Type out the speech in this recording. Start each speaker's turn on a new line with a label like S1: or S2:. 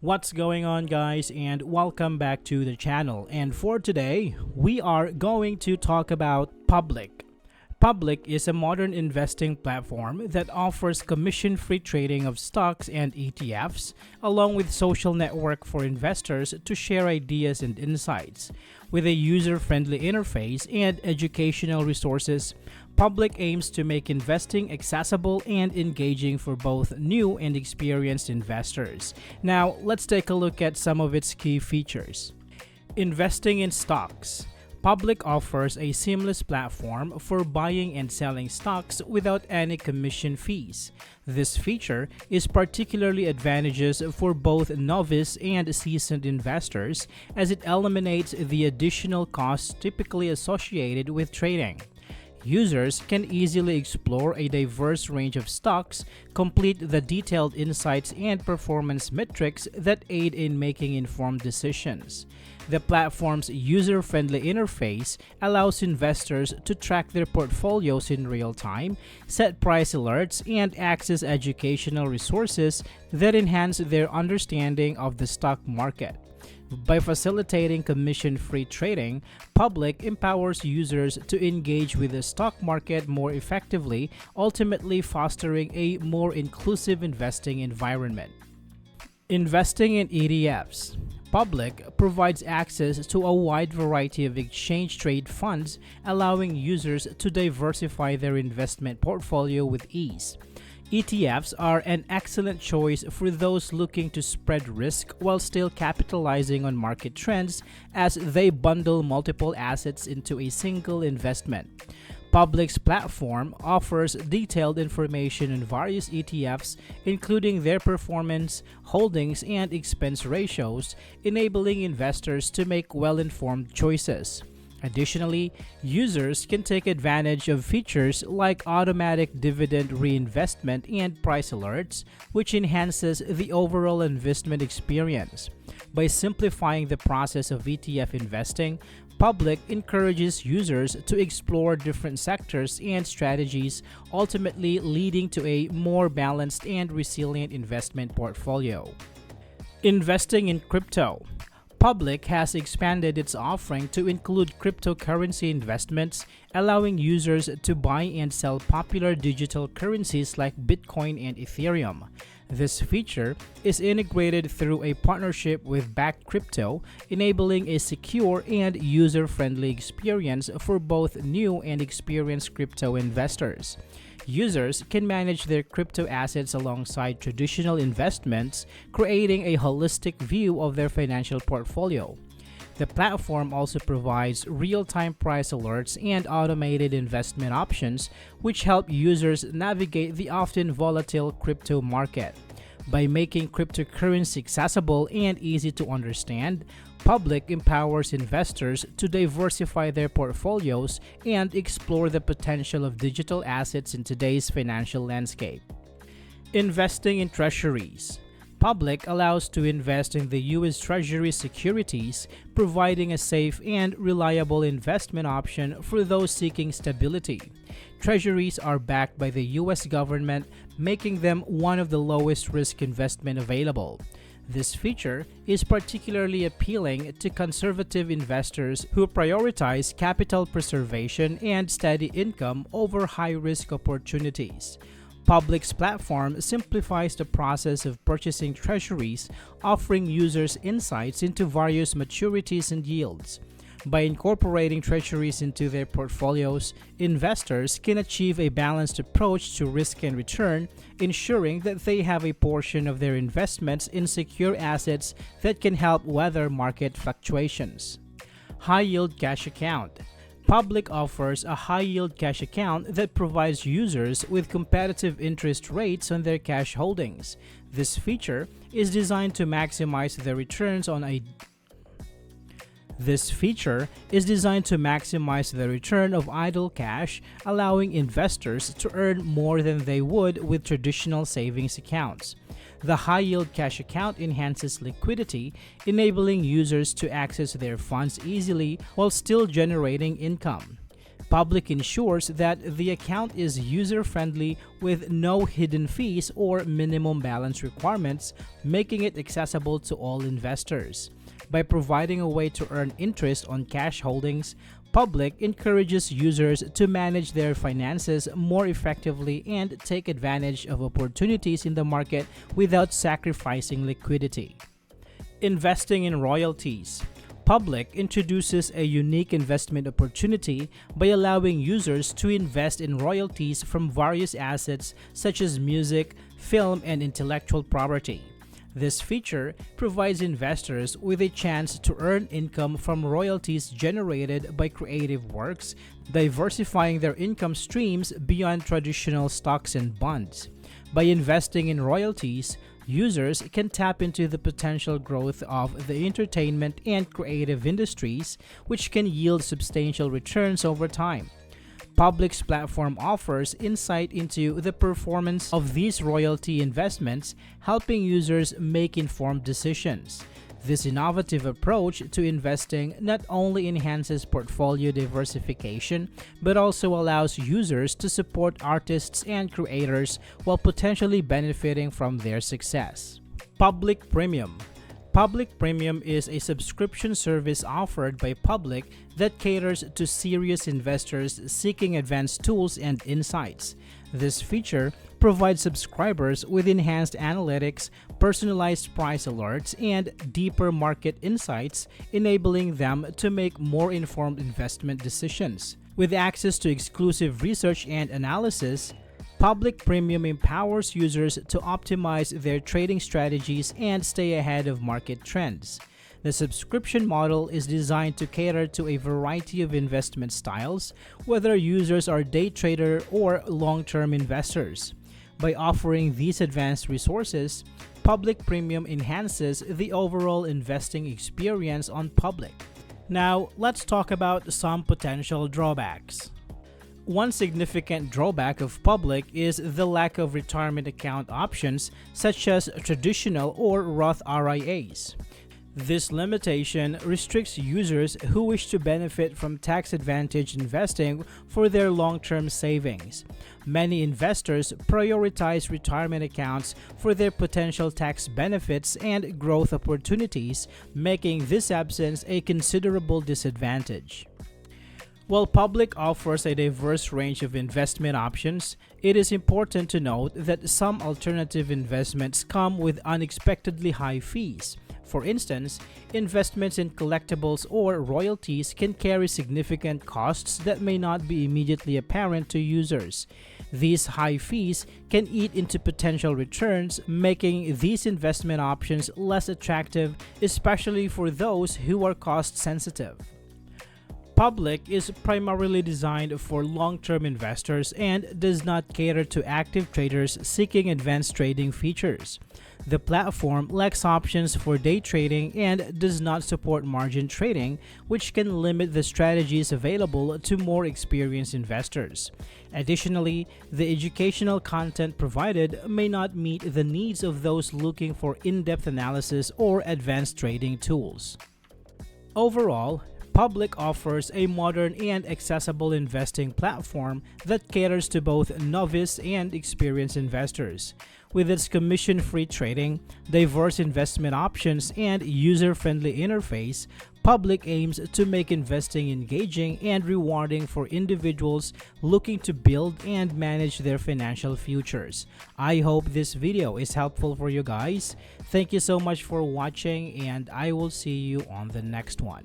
S1: What's going on, guys, and welcome back to the channel. And for today, we are going to talk about Public. Public is a modern investing platform that offers commission-free trading of stocks and ETFs, along with social network for investors to share ideas and insights. With a user-friendly interface and educational resources, Public aims to make investing accessible and engaging for both new and experienced investors. Now, let's take a look at some of its key features. Investing in stocks. Public offers a seamless platform for buying and selling stocks without any commission fees. This feature is particularly advantageous for both novice and seasoned investors, as it eliminates the additional costs typically associated with trading. Users can easily explore a diverse range of stocks, complete the detailed insights and performance metrics that aid in making informed decisions. The platform's user-friendly interface allows investors to track their portfolios in real time, set price alerts, and access educational resources that enhance their understanding of the stock market. By facilitating commission-free trading, Public empowers users to engage with the stock market more effectively, ultimately fostering a more inclusive investing environment. Investing in ETFs. Public provides access to a wide variety of exchange-traded funds, allowing users to diversify their investment portfolio with ease. ETFs are an excellent choice for those looking to spread risk while still capitalizing on market trends, as they bundle multiple assets into a single investment. Public's platform offers detailed information on various ETFs, including their performance, holdings, and expense ratios, enabling investors to make well-informed choices. Additionally, users can take advantage of features like automatic dividend reinvestment and price alerts, which enhances the overall investment experience. By simplifying the process of ETF investing, Public encourages users to explore different sectors and strategies, ultimately leading to a more balanced and resilient investment portfolio. Investing in crypto. Public has expanded its offering to include cryptocurrency investments, allowing users to buy and sell popular digital currencies like Bitcoin and Ethereum. This feature is integrated through a partnership with Backed Crypto, enabling a secure and user-friendly experience for both new and experienced crypto investors. Users can manage their crypto assets alongside traditional investments, creating a holistic view of their financial portfolio. The platform also provides real-time price alerts and automated investment options, which help users navigate the often volatile crypto market. By making cryptocurrency accessible and easy to understand, Public empowers investors to diversify their portfolios and explore the potential of digital assets in today's financial landscape. Investing in treasuries. Public allows to invest in the U.S. Treasury securities, providing a safe and reliable investment option for those seeking stability. Treasuries are backed by the U.S. government, making them one of the lowest risk investment available. This feature is particularly appealing to conservative investors who prioritize capital preservation and steady income over high-risk opportunities. Public's platform simplifies the process of purchasing treasuries, offering users insights into various maturities and yields. By incorporating treasuries into their portfolios, investors can achieve a balanced approach to risk and return, ensuring that they have a portion of their investments in secure assets that can help weather market fluctuations. High-yield cash account. Public offers a high-yield cash account that provides users with competitive interest rates on their cash holdings. This feature is designed to maximize the returns on the return of idle cash, allowing investors to earn more than they would with traditional savings accounts. The high-yield cash account enhances liquidity, enabling users to access their funds easily while still generating income. Public ensures that the account is user-friendly with no hidden fees or minimum balance requirements, making it accessible to all investors. By providing a way to earn interest on cash holdings, Public encourages users to manage their finances more effectively and take advantage of opportunities in the market without sacrificing liquidity. Investing in royalties. Public introduces a unique investment opportunity by allowing users to invest in royalties from various assets such as music, film, and intellectual property. This feature provides investors with a chance to earn income from royalties generated by creative works, diversifying their income streams beyond traditional stocks and bonds. By investing in royalties, users can tap into the potential growth of the entertainment and creative industries, which can yield substantial returns over time. Public's platform offers insight into the performance of these royalty investments, helping users make informed decisions. This innovative approach to investing not only enhances portfolio diversification, but also allows users to support artists and creators while potentially benefiting from their success. Public Premium. Public Premium is a subscription service offered by Public that caters to serious investors seeking advanced tools and insights. This feature provides subscribers with enhanced analytics, personalized price alerts, and deeper market insights, enabling them to make more informed investment decisions. With access to exclusive research and analysis, Public Premium empowers users to optimize their trading strategies and stay ahead of market trends. The subscription model is designed to cater to a variety of investment styles, whether users are day trader or long-term investors. By offering these advanced resources, Public Premium enhances the overall investing experience on Public. Now, let's talk about some potential drawbacks. One significant drawback of Public is the lack of retirement account options such as traditional or Roth IRAs. This limitation restricts users who wish to benefit from tax-advantaged investing for their long-term savings. Many investors prioritize retirement accounts for their potential tax benefits and growth opportunities, making this absence a considerable disadvantage. While Public offers a diverse range of investment options, it is important to note that some alternative investments come with unexpectedly high fees. For instance, investments in collectibles or royalties can carry significant costs that may not be immediately apparent to users. These high fees can eat into potential returns, making these investment options less attractive, especially for those who are cost-sensitive. Public is primarily designed for long-term investors and does not cater to active traders seeking advanced trading features. The platform lacks options for day trading and does not support margin trading, which can limit the strategies available to more experienced investors. Additionally, the educational content provided may not meet the needs of those looking for in-depth analysis or advanced trading tools. Overall, Public offers a modern and accessible investing platform that caters to both novice and experienced investors. With its commission-free trading, diverse investment options, and user-friendly interface, Public aims to make investing engaging and rewarding for individuals looking to build and manage their financial futures. I hope this video is helpful for you guys. Thank you so much for watching, and I will see you on the next one.